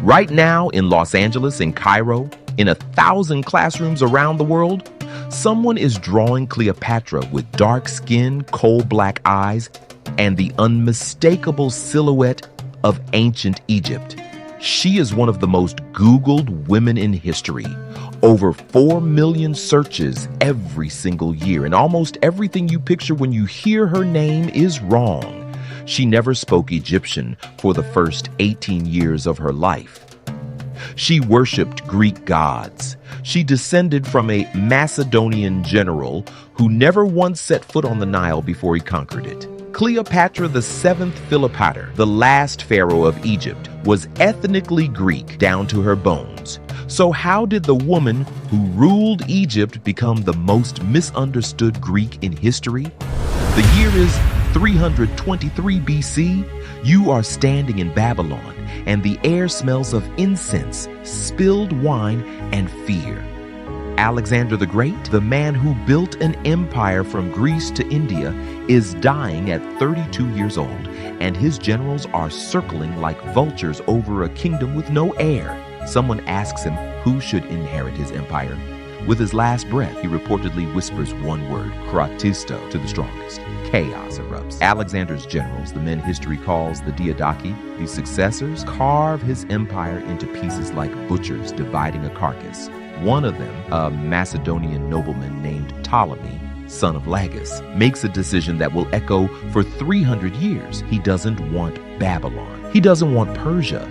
Right now in Los Angeles and Cairo, in 1,000 classrooms around the world, someone is drawing Cleopatra with dark skin, coal black eyes, and the unmistakable silhouette of ancient Egypt. She is one of the most Googled women in history. Over 4 million searches every single year, and almost everything you picture when you hear her name is wrong. She never spoke Egyptian for the first 18 years of her life. She worshipped Greek gods. She descended from a Macedonian general who never once set foot on the Nile before he conquered it. Cleopatra VII Philopator, the last pharaoh of Egypt, was ethnically Greek down to her bones. So how did the woman who ruled Egypt become the most misunderstood Greek in history? The year is 323 BC. You are standing in Babylon, and the air smells of incense, spilled wine, and fear. Alexander the Great, the man who built an empire from Greece to India, is dying at 32 years old, and his generals are circling like vultures over a kingdom with no heir. Someone asks him who should inherit his empire. With his last breath, he reportedly whispers one word, kratisto, to the strongest. Chaos erupts. Alexander's generals, the men history calls the Diadochi, the successors, carve his empire into pieces like butchers dividing a carcass. One of them, a Macedonian nobleman named Ptolemy, son of Lagus, makes a decision that will echo for 300 years. He doesn't want Babylon. He doesn't want Persia.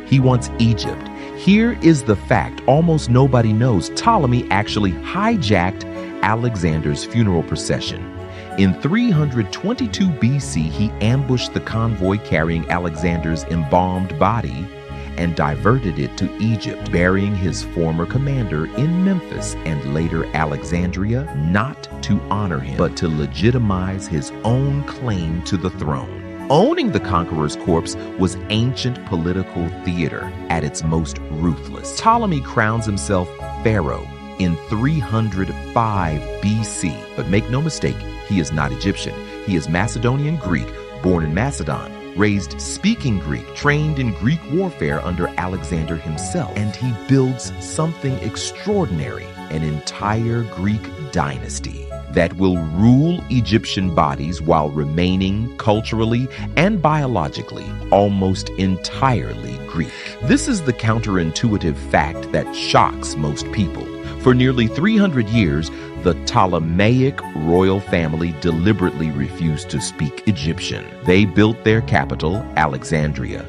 He wants Egypt. Here is the fact almost nobody knows. Ptolemy actually hijacked Alexander's funeral procession. In 322 BC, he ambushed the convoy carrying Alexander's embalmed body and diverted it to Egypt, burying his former commander in Memphis and later Alexandria, not to honor him, but to legitimize his own claim to the throne. Owning the conqueror's corpse was ancient political theater at its most ruthless. Ptolemy crowns himself pharaoh in 305 BC, but make no mistake, he is not Egyptian. He is Macedonian Greek, born in Macedon, raised speaking Greek, trained in Greek warfare under Alexander himself, and he builds something extraordinary, an entire Greek dynasty that will rule Egyptian bodies while remaining culturally and biologically almost entirely Greek. This is the counterintuitive fact that shocks most people. For nearly 300 years, the Ptolemaic royal family deliberately refused to speak Egyptian. They built their capital, Alexandria,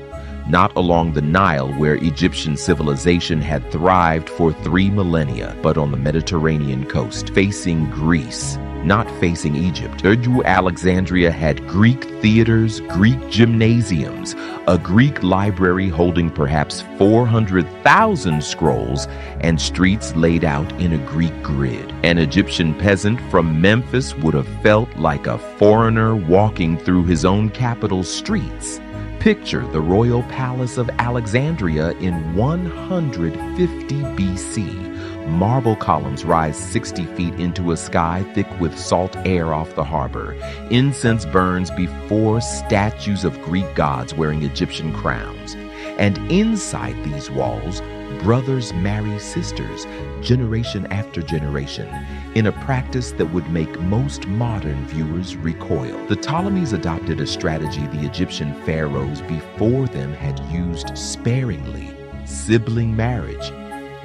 not along the Nile where Egyptian civilization had thrived for 3 millennia, but on the Mediterranean coast, facing Greece, not facing Egypt. The New Alexandria had Greek theaters, Greek gymnasiums, a Greek library holding perhaps 400,000 scrolls, and streets laid out in a Greek grid. An Egyptian peasant from Memphis would have felt like a foreigner walking through his own capital's streets. Picture the royal palace of Alexandria in 150 BC. Marble columns rise 60 feet into a sky thick with salt air off the harbor. Incense burns before statues of Greek gods wearing Egyptian crowns. And inside these walls, brothers marry sisters, generation after generation, in a practice that would make most modern viewers recoil. The Ptolemies adopted a strategy the Egyptian pharaohs before them had used sparingly: sibling marriage,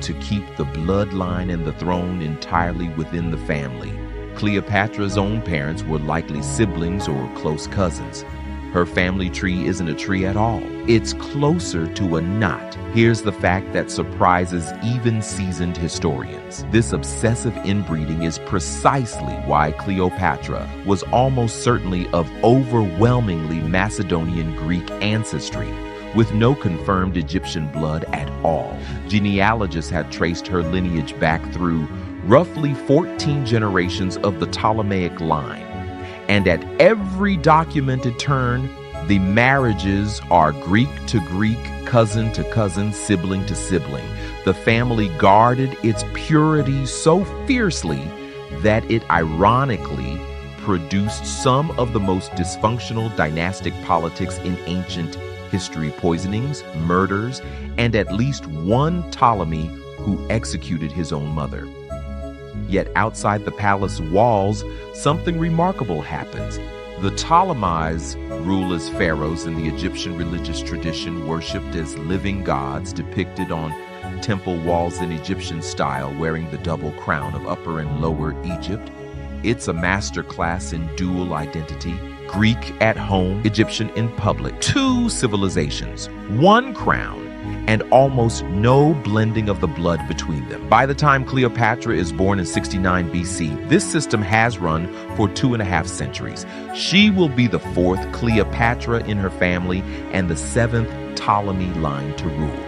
to keep the bloodline and the throne entirely within the family. Cleopatra's own parents were likely siblings or close cousins. Her family tree isn't a tree at all. It's closer to a knot. Here's the fact that surprises even seasoned historians. This obsessive inbreeding is precisely why Cleopatra was almost certainly of overwhelmingly Macedonian Greek ancestry, with no confirmed Egyptian blood at all. Genealogists had traced her lineage back through roughly 14 generations of the Ptolemaic line. And at every documented turn, the marriages are Greek to Greek, cousin to cousin, sibling to sibling. The family guarded its purity so fiercely that it ironically produced some of the most dysfunctional dynastic politics in ancient history poisonings, murders, and at least one Ptolemy who executed his own mother. Yet outside the palace walls, something remarkable happens. The Ptolemies rule as pharaohs in the Egyptian religious tradition, worshipped as living gods depicted on temple walls in Egyptian style, wearing the double crown of Upper and Lower Egypt. It's a master class in dual identity. Greek at home, Egyptian in public. Two civilizations, one crown, and almost no blending of the blood between them. By the time Cleopatra is born in 69 BC, this system has run for 2.5 centuries. She will be the 4th Cleopatra in her family and the 7th Ptolemy line to rule.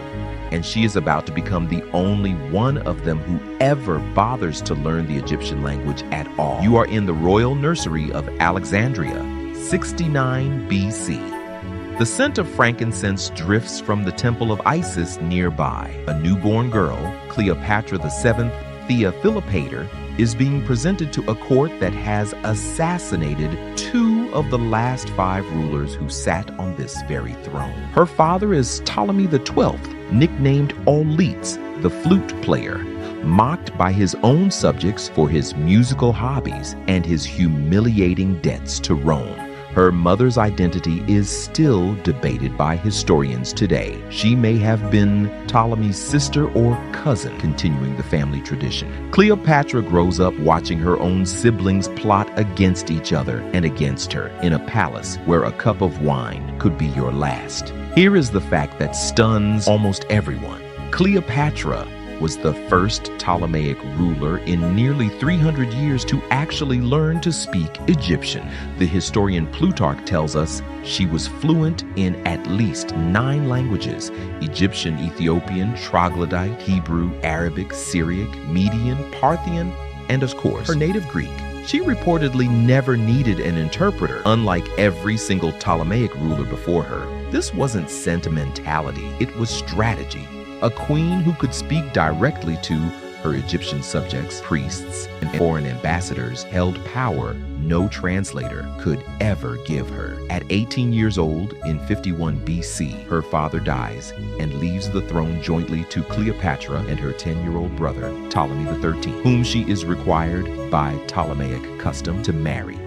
And she is about to become the only one of them who ever bothers to learn the Egyptian language at all. You are in the royal nursery of Alexandria, 69 BC. The scent of frankincense drifts from the temple of Isis nearby. A newborn girl, Cleopatra VII Theophilopator, is being presented to a court that has assassinated 2 of the last 5 rulers who sat on this very throne. Her father is Ptolemy XII, nicknamed Auletes, the flute player, mocked by his own subjects for his musical hobbies and his humiliating debts to Rome. Her mother's identity is still debated by historians today. She may have been Ptolemy's sister or cousin, continuing the family tradition. Cleopatra grows up watching her own siblings plot against each other and against her in a palace where a cup of wine could be your last. Here is the fact that stuns almost everyone. Cleopatra was the first Ptolemaic ruler in nearly 300 years to actually learn to speak Egyptian. The historian Plutarch tells us she was fluent in at least 9 languages: Egyptian, Ethiopian, Troglodyte, Hebrew, Arabic, Syriac, Median, Parthian, and of course, her native Greek. She reportedly never needed an interpreter, unlike every single Ptolemaic ruler before her. This wasn't sentimentality, it was strategy. A queen who could speak directly to her Egyptian subjects, priests, and foreign ambassadors held power no translator could ever give her. At 18 years old in 51 BC, her father dies and leaves the throne jointly to Cleopatra and her 10-year-old brother, Ptolemy XIII, whom she is required by Ptolemaic custom to marry.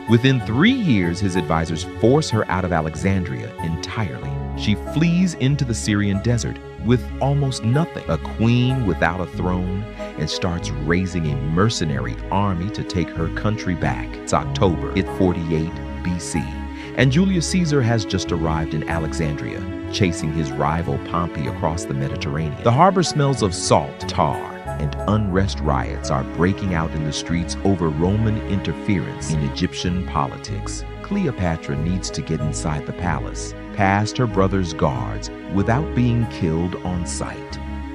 Within 3 years, his advisors force her out of Alexandria entirely. She flees into the Syrian desert with almost nothing, a queen without a throne, and starts raising a mercenary army to take her country back. It's October 48 BC, and Julius Caesar has just arrived in Alexandria, chasing his rival Pompey across the Mediterranean. The harbor smells of salt, tar, and unrest riots are breaking out in the streets over Roman interference in Egyptian politics. Cleopatra needs to get inside the palace, past her brother's guards, without being killed on sight.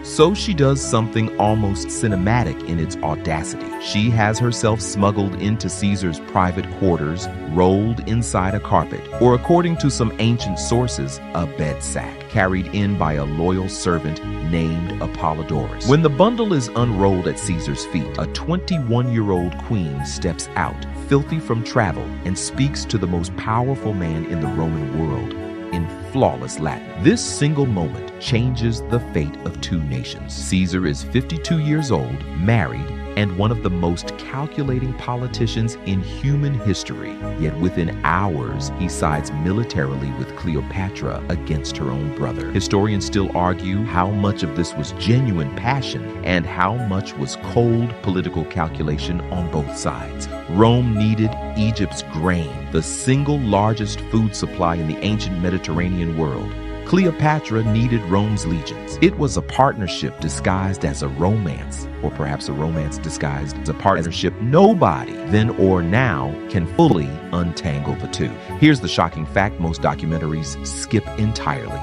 So she does something almost cinematic in its audacity. She has herself smuggled into Caesar's private quarters, rolled inside a carpet, or according to some ancient sources, a bed sack, carried in by a loyal servant named Apollodorus. When the bundle is unrolled at Caesar's feet, a 21-year-old queen steps out, filthy from travel, and speaks to the most powerful man in the Roman world in flawless Latin. This single moment changes the fate of 2 nations. Caesar is 52 years old, married, and one of the most calculating politicians in human history. Yet within hours, he sides militarily with Cleopatra against her own brother. Historians still argue how much of this was genuine passion and how much was cold political calculation on both sides. Rome needed Egypt's grain, the single largest food supply in the ancient Mediterranean world. Cleopatra needed Rome's legions. It was a partnership disguised as a romance, or perhaps a romance disguised as a partnership. Nobody, then or now, can fully untangle the two. Here's the shocking fact most documentaries skip entirely.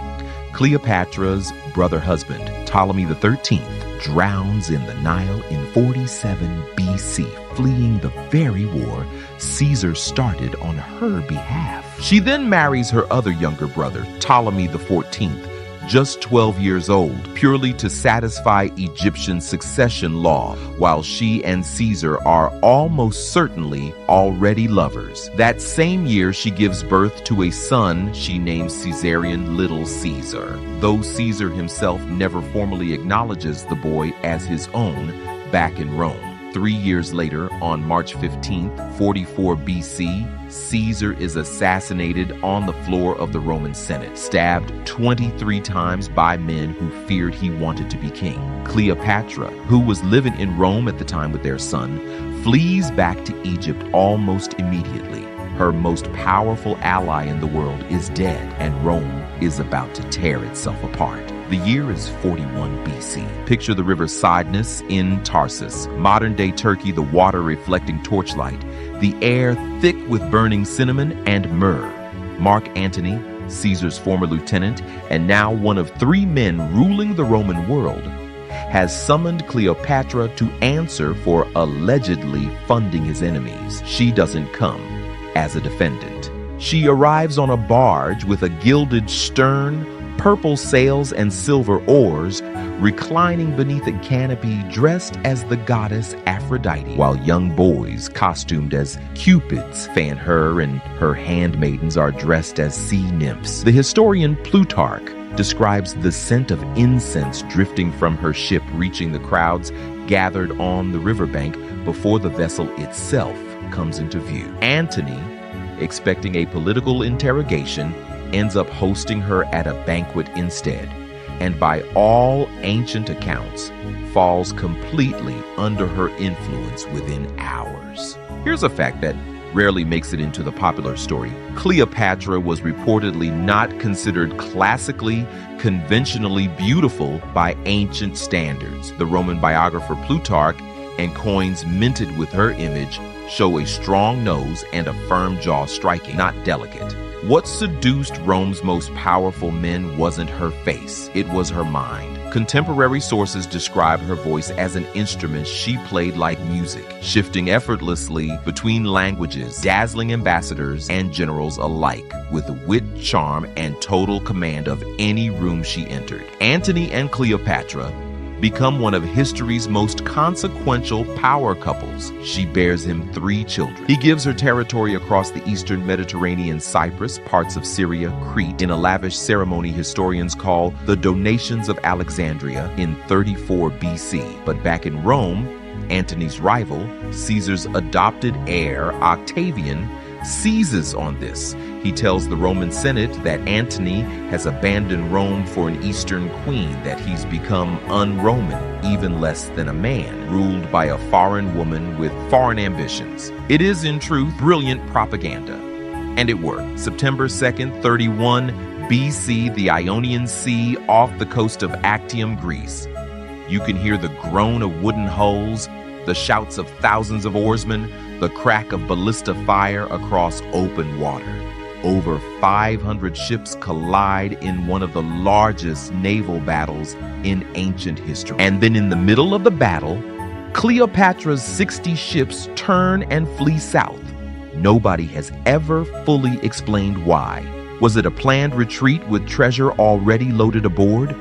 Cleopatra's brother-husband, Ptolemy XIII, drowns in the Nile in 47 BC, fleeing the very war Caesar started on her behalf. She then marries her other younger brother, Ptolemy XIV, just 12 years old, purely to satisfy Egyptian succession law, while she and Caesar are almost certainly already lovers. That same year, she gives birth to a son she names Caesarion Little Caesar, though Caesar himself never formally acknowledges the boy as his own back in Rome. 3 years later, on March 15th, 44 BC, Caesar is assassinated on the floor of the Roman Senate, stabbed 23 times by men who feared he wanted to be king. Cleopatra, who was living in Rome at the time with their son, flees back to Egypt almost immediately. Her most powerful ally in the world is dead, and Rome is about to tear itself apart. The year is 41 BC. Picture the river Cydnus in Tarsus, modern-day Turkey, the water reflecting torchlight, the air thick with burning cinnamon and myrrh. Mark Antony, Caesar's former lieutenant, and now one of 3 men ruling the Roman world, has summoned Cleopatra to answer for allegedly funding his enemies. She doesn't come as a defendant. She arrives on a barge with a gilded stern, purple sails and silver oars, reclining beneath a canopy dressed as the goddess Aphrodite, while young boys costumed as cupids fan her, and her handmaidens are dressed as sea nymphs. The historian Plutarch describes the scent of incense drifting from her ship reaching the crowds gathered on the riverbank before the vessel itself comes into view. Antony, expecting a political interrogation, ends up hosting her at a banquet instead, and by all ancient accounts, falls completely under her influence within hours. Here's a fact that rarely makes it into the popular story. Cleopatra was reportedly not considered classically, conventionally beautiful by ancient standards. The Roman biographer Plutarch and coins minted with her image show a strong nose and a firm jaw, striking, not delicate. What seduced Rome's most powerful men wasn't her face, it was her mind. Contemporary sources describe her voice as an instrument she played like music, shifting effortlessly between languages, dazzling ambassadors and generals alike with wit, charm, and total command of any room she entered. Antony and Cleopatra become one of history's most consequential power couples. She bears him 3 children. He gives her territory across the eastern Mediterranean, Cyprus, parts of Syria, Crete, in a lavish ceremony historians call the Donations of Alexandria in 34 BC. But back in Rome, Antony's rival, Caesar's adopted heir, Octavian, seizes on this. He tells the Roman Senate that Antony has abandoned Rome for an Eastern queen, that he's become un-Roman, even less than a man, ruled by a foreign woman with foreign ambitions. It is, in truth, brilliant propaganda. And it worked. September 2nd, 31 BC, the Ionian Sea off the coast of Actium, Greece. You can hear the groan of wooden hulls, the shouts of thousands of oarsmen, the crack of ballista fire across open water. Over 500 ships collide in one of the largest naval battles in ancient history. And then in the middle of the battle, Cleopatra's 60 ships turn and flee south. Nobody has ever fully explained why. Was it a planned retreat with treasure already loaded aboard?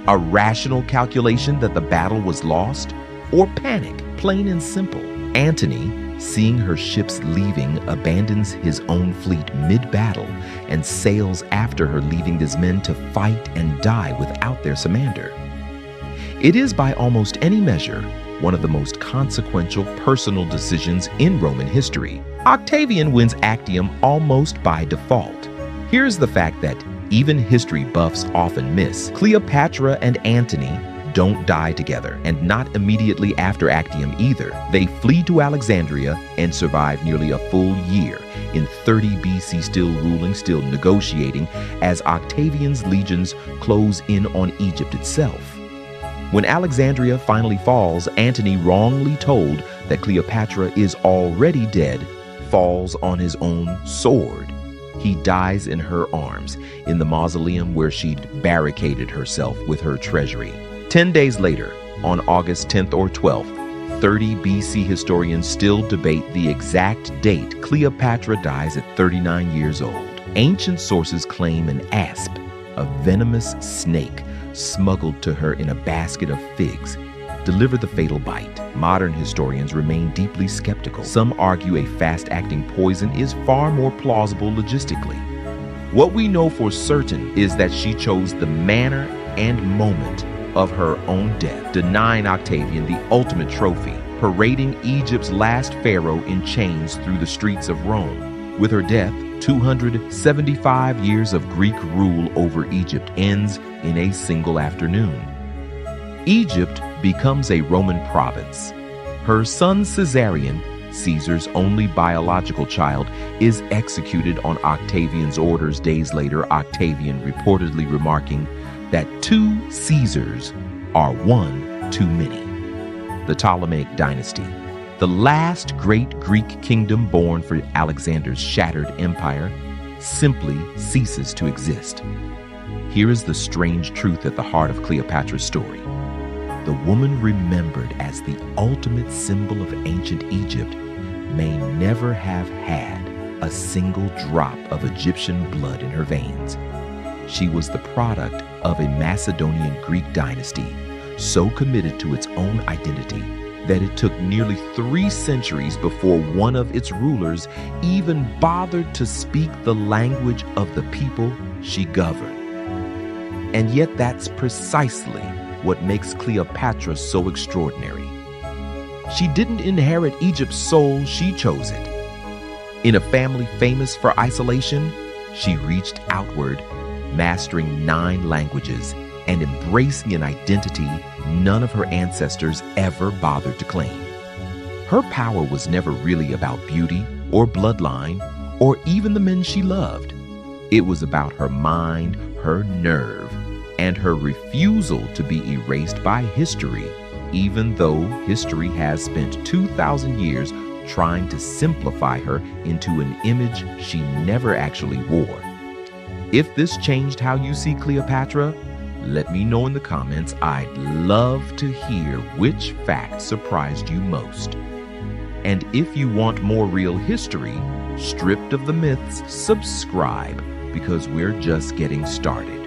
A rational calculation that the battle was lost? Or panic, plain and simple? Antony, seeing her ships leaving, abandons his own fleet mid-battle and sails after her, leaving his men to fight and die without their commander. It is, by almost any measure, one of the most consequential personal decisions in Roman history. Octavian wins Actium almost by default. Here's the fact that even history buffs often miss. Cleopatra and Antony don't die together, and not immediately after Actium either. They flee to Alexandria and survive nearly a full year, in 30 BC, still ruling, still negotiating, as Octavian's legions close in on Egypt itself. When Alexandria finally falls, Antony, wrongly told that Cleopatra is already dead, falls on his own sword. He dies in her arms, in the mausoleum where she'd barricaded herself with her treasury. 10 days later, on August 10th or 12th, 30 BC historians still debate the exact date Cleopatra dies at 39 years old. Ancient sources claim an asp, a venomous snake smuggled to her in a basket of figs delivered the fatal bite. Modern historians remain deeply skeptical. Some argue a fast-acting poison is far more plausible logistically. What we know for certain is that she chose the manner and moment of her own death, denying Octavian the ultimate trophy, parading Egypt's last pharaoh in chains through the streets of Rome. With her death, 275 years of Greek rule over Egypt ends in a single afternoon. Egypt becomes a Roman province. Her son Caesarion, Caesar's only biological child, is executed on Octavian's orders days later, Octavian reportedly remarking that 2 Caesars are 1 too many. The Ptolemaic dynasty, the last great Greek kingdom born for Alexander's shattered empire, simply ceases to exist. Here is the strange truth at the heart of Cleopatra's story. The woman remembered as the ultimate symbol of ancient Egypt may never have had a single drop of Egyptian blood in her veins. She was the product of a Macedonian Greek dynasty so committed to its own identity that it took nearly 3 centuries before one of its rulers even bothered to speak the language of the people she governed. And yet that's precisely what makes Cleopatra so extraordinary. She didn't inherit Egypt's soul, she chose it. In a family famous for isolation, she reached outward, mastering 9 languages and embracing an identity none of her ancestors ever bothered to claim. Her power was never really about beauty or bloodline or even the men she loved. It was about her mind, her nerve, and her refusal to be erased by history, even though history has spent 2,000 years trying to simplify her into an image she never actually wore. If this changed how you see Cleopatra, let me know in the comments. I'd love to hear which fact surprised you most. And if you want more real history, stripped of the myths, subscribe, because we're just getting started.